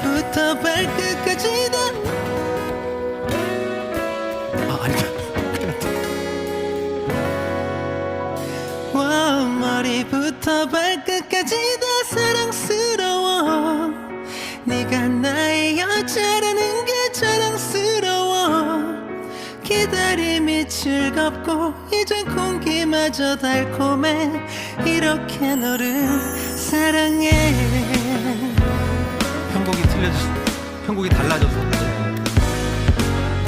머리부터 발끝까지 다. 와, 머리부터 발끝까지 다 사랑스러워. 네가 나의 여자라는 게 자랑스러워. 기다림이 즐겁고 이젠 공기마저 달콤해. 이렇게 너를 사랑해. 편곡이 달라졌어.